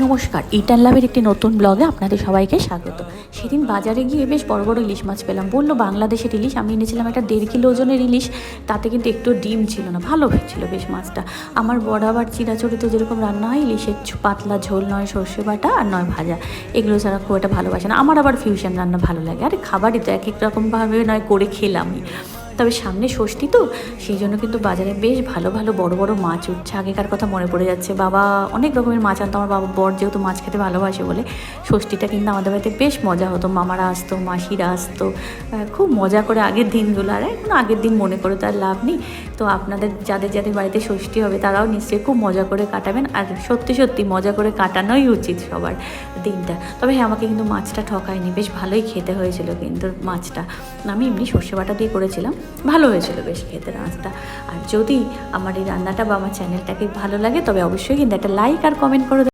নমস্কার, ইটান লাভের একটি নতুন ব্লগে আপনাদের সবাইকে স্বাগত। সেদিন বাজারে গিয়ে বেশ বড় বড় ইলিশ মাছ পেলাম। বললো বাংলাদেশের ইলিশ। আমি এনেছিলাম একটা 1.5 কিলো ওজনের ইলিশ। তাতে কিন্তু একটু ডিম ছিল না, ভালো হয়েছিল বেশ মাছটা। আমার বরাবর চিরাচরিত যেরকম রান্না হয়, ইলিশের পাতলা ঝোল নয় সর্ষে বাটা আর নয় ভাজা, এগুলো ছাড়া খুব একটা ভালোবাসে না। আমার আবার ফিউশন রান্না ভালো লাগে। আরে খাবারই তো এক এক রকমভাবে নয় করে খেলামই। তবে সামনে ষষ্ঠী তো, সেই জন্য কিন্তু বাজারে বেশ ভালো ভালো বড় বড় মাছ উঠছে। আগেকার কথা মনে পড়ে যাচ্ছে। বাবা অনেক রকমের মাছ আনতো। আমার বাবা বর যেহেতু মাছ খেতে ভালোবাসে বলে ষষ্ঠীটা কিন্তু আমাদের বাড়িতে বেশ মজা হতো। মামারা আসতো, মাসিরা আসতো, খুব মজা করে আগের দিনগুলো। আর এখন আগের দিন মনে করে তো আর লাভ নেই। তো আপনাদের যাদের যাদের বাড়িতে ষষ্ঠী হবে তারাও নিশ্চয়ই খুব মজা করে কাটাবেন। আর সত্যি সত্যি মজা করে কাটানোই উচিত সবার দিনটা। তবে হ্যাঁ, আমাকে কিন্তু মাছটা ঠকায়নি, বেশ ভালোই খেতে হয়েছিল কিন্তু মাছটা। আমি এমনি সর্ষে বাটা দিয়ে করেছিলাম, ভালো হয়েছিল বেশ খেতে মাছটা। আর যদি আমার এই রান্নাটা বা আমার চ্যানেলটাকে ভালো লাগে তবে অবশ্যই কিন্তু একটা লাইক আর কমেন্ট করে